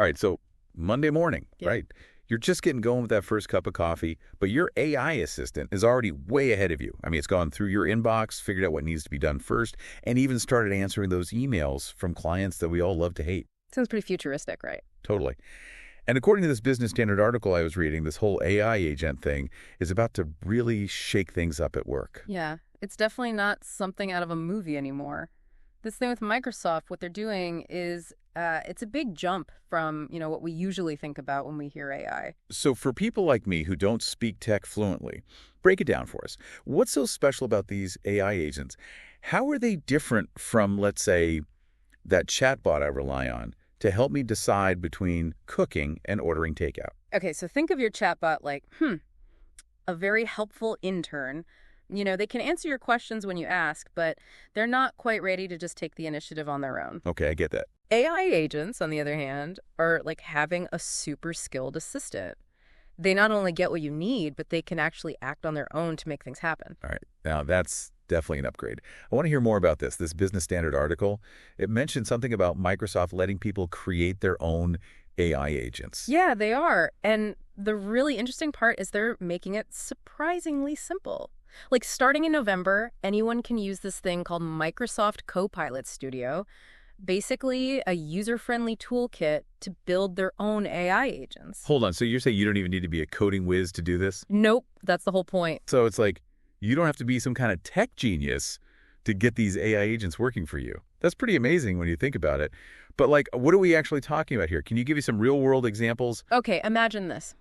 All right, so Monday morning, right? You're just getting going with that first cup of coffee, but your AI assistant is already way ahead of you. I mean, it's gone through your inbox, figured out what needs to be done first, and even started answering those emails from clients that we all love to hate. Sounds pretty futuristic, right? Totally. And according to this Business Standard article I was reading, this whole AI agent thing is about to really shake things up at work. Yeah, it's definitely not something out of a movie anymore. This thing with Microsoft, what they're doing is it's a big jump from, what we usually think about when we hear AI. So for people like me who don't speak tech fluently, break it down for us. What's so special about these AI agents? How are they different from, let's say, that chatbot I rely on to help me decide between cooking and ordering takeout? Okay, so think of your chatbot like, a very helpful intern. They can answer your questions when you ask, but they're not quite ready to just take the initiative on their own. Okay, I get that. AI agents, on the other hand, are like having a super skilled assistant. They not only get what you need, but they can actually act on their own to make things happen. All right. Now, that's definitely an upgrade. I want to hear more about this Business Standard article. It mentioned something about Microsoft letting people create their own AI agents. Yeah, they are. And the really interesting part is they're making it surprisingly simple. Like starting in November, anyone can use this thing called Microsoft Copilot Studio, basically a user-friendly toolkit to build their own AI agents. Hold on. So you're saying you don't even need to be a coding whiz to do this? Nope, that's the whole point. So it's like you don't have to be some kind of tech genius to get these AI agents working for you. That's pretty amazing when you think about it. But like, what are we actually talking about here? Can you give me some real-world examples? Okay, imagine this.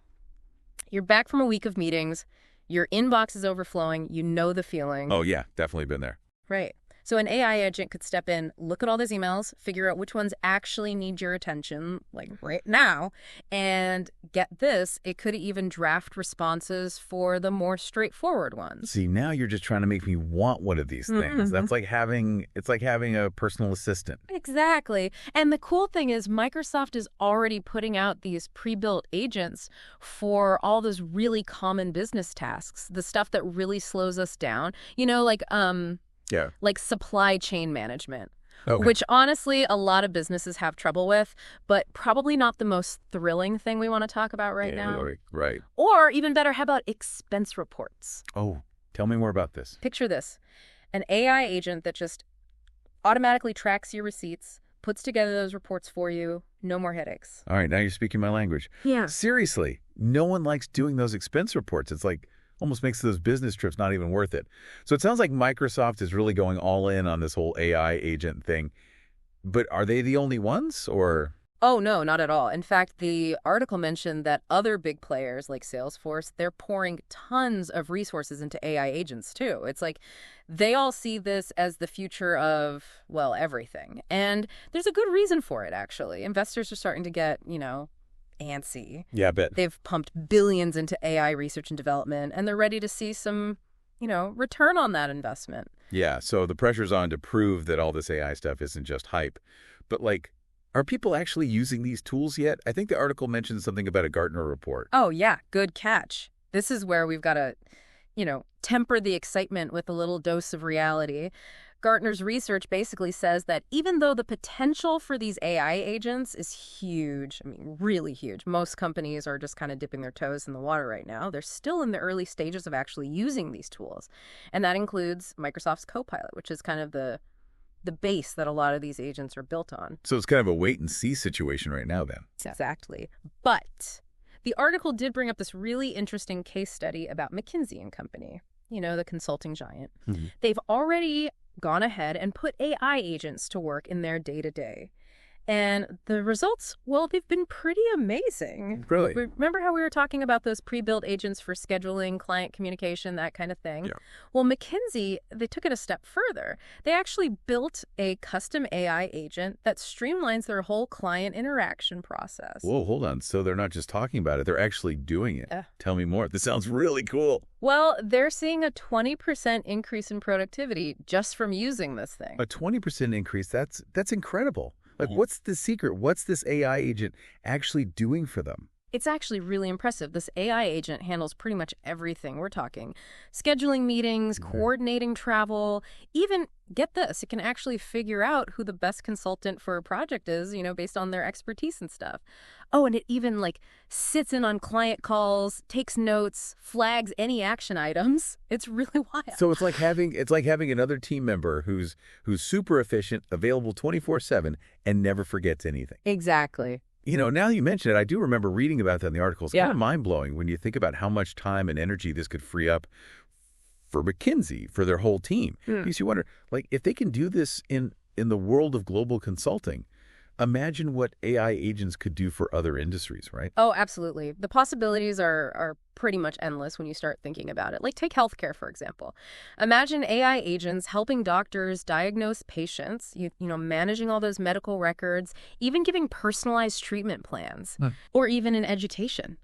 You're back from a week of meetings. Your inbox is overflowing. You know the feeling. Oh, yeah, definitely been there. Right. So an AI agent could step in, look at all those emails, figure out which ones actually need your attention, like right now, and get this, it could even draft responses for the more straightforward ones. See, now you're just trying to make me want one of these things. That's like having a personal assistant. Exactly. And the cool thing is Microsoft is already putting out these pre-built agents for all those really common business tasks, the stuff that really slows us down. Like supply chain management, which honestly a lot of businesses have trouble with, but probably not the most thrilling thing we want to talk about right now. Right. Or even better, how about expense reports? Oh, tell me more about this. Picture this, an AI agent that just automatically tracks your receipts, puts together those reports for you, no more headaches. All right, now you're speaking my language. Yeah. Seriously, no one likes doing those expense reports. It's like almost makes those business trips not even worth it. So it sounds like Microsoft is really going all in on this whole AI agent thing. But are they the only ones, or? Oh, no, not at all. In fact, the article mentioned that other big players like Salesforce, they're pouring tons of resources into AI agents, too. It's like they all see this as the future of, well, everything. And there's a good reason for it, actually. Investors are starting to get, antsy. Yeah, I bet. They've pumped billions into AI research and development, and they're ready to see some, return on that investment. Yeah, so the pressure's on to prove that all this AI stuff isn't just hype. But are people actually using these tools yet? I think the article mentioned something about a Gartner report. Oh, yeah, good catch. This is where we've got to, temper the excitement with a little dose of reality. Gartner's research basically says that even though the potential for these AI agents is huge, really huge, most companies are just kind of dipping their toes in the water right now, they're still in the early stages of actually using these tools. And that includes Microsoft's Copilot, which is kind of the base that a lot of these agents are built on. So it's kind of a wait-and-see situation right now, then. Exactly. But the article did bring up this really interesting case study about McKinsey & Company, the consulting giant. Mm-hmm. They've already gone ahead and put AI agents to work in their day-to-day. And the results, well, they've been pretty amazing. Really? Remember how we were talking about those pre-built agents for scheduling, client communication, that kind of thing? Yeah. Well, McKinsey, they took it a step further. They actually built a custom AI agent that streamlines their whole client interaction process. Whoa, hold on. So they're not just talking about it, they're actually doing it. Tell me more. This sounds really cool. Well, they're seeing a 20% increase in productivity just from using this thing. A 20% increase? That's incredible. What's the secret? What's this AI agent actually doing for them? It's actually really impressive. This AI agent handles pretty much everything. We're talking scheduling meetings, Okay. coordinating travel, even, get this, it can actually figure out who the best consultant for a project is, based on their expertise and stuff. Oh, and it even sits in on client calls, takes notes, flags any action items. It's really wild. So it's like having another team member who's super efficient, available 24/7, and never forgets anything. Exactly. Now you mention it, I do remember reading about that in the article. It's kind Yeah. of mind-blowing when you think about how much time and energy this could free up for McKinsey, for their whole team. Hmm. Makes you wonder, if they can do this in the world of global consulting, imagine what AI agents could do for other industries, right? Oh, absolutely. The possibilities are pretty much endless when you start thinking about it. Like, take healthcare, for example. Imagine AI agents helping doctors diagnose patients, managing all those medical records, even giving personalized treatment plans, or even in education.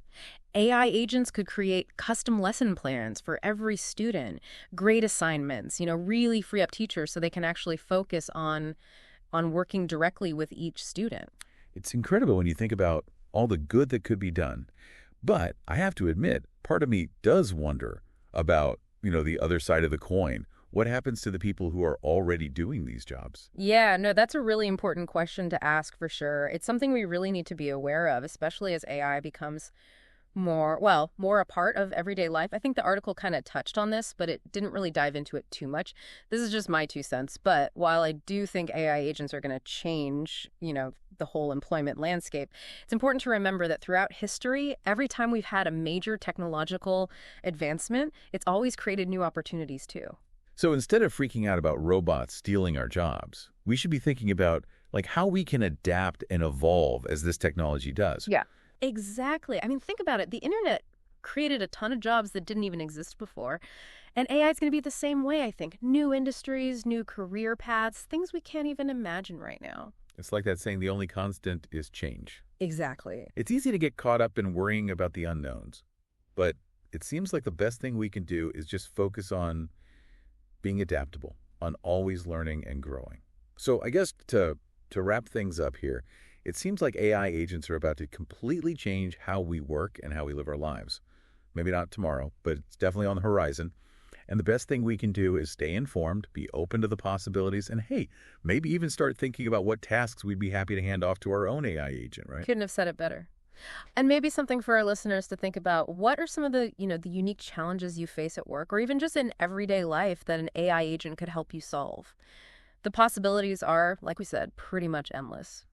AI agents could create custom lesson plans for every student, grade assignments, really free up teachers so they can actually focus on working directly with each student. It's incredible when you think about all the good that could be done. But I have to admit, part of me does wonder about, the other side of the coin. What happens to the people who are already doing these jobs? Yeah, no, that's a really important question to ask for sure. It's something we really need to be aware of, especially as AI becomes more a part of everyday life. I think the article kind of touched on this, but it didn't really dive into it too much. This is just my 2 cents. But while I do think AI agents are going to change, the whole employment landscape, it's important to remember that throughout history, every time we've had a major technological advancement, it's always created new opportunities too. So instead of freaking out about robots stealing our jobs, we should be thinking about how we can adapt and evolve as this technology does. Yeah. Exactly. I mean, think about it. The internet created a ton of jobs that didn't even exist before. And AI is going to be the same way, I think. New industries, new career paths, things we can't even imagine right now. It's like that saying, the only constant is change. Exactly. It's easy to get caught up in worrying about the unknowns, but it seems like the best thing we can do is just focus on being adaptable, on always learning and growing. So I guess to wrap things up here, it seems like AI agents are about to completely change how we work and how we live our lives. Maybe not tomorrow, but it's definitely on the horizon. And the best thing we can do is stay informed, be open to the possibilities, and hey, maybe even start thinking about what tasks we'd be happy to hand off to our own AI agent, right? Couldn't have said it better. And maybe something for our listeners to think about. What are some of the unique challenges you face at work or even just in everyday life that an AI agent could help you solve? The possibilities are, like we said, pretty much endless.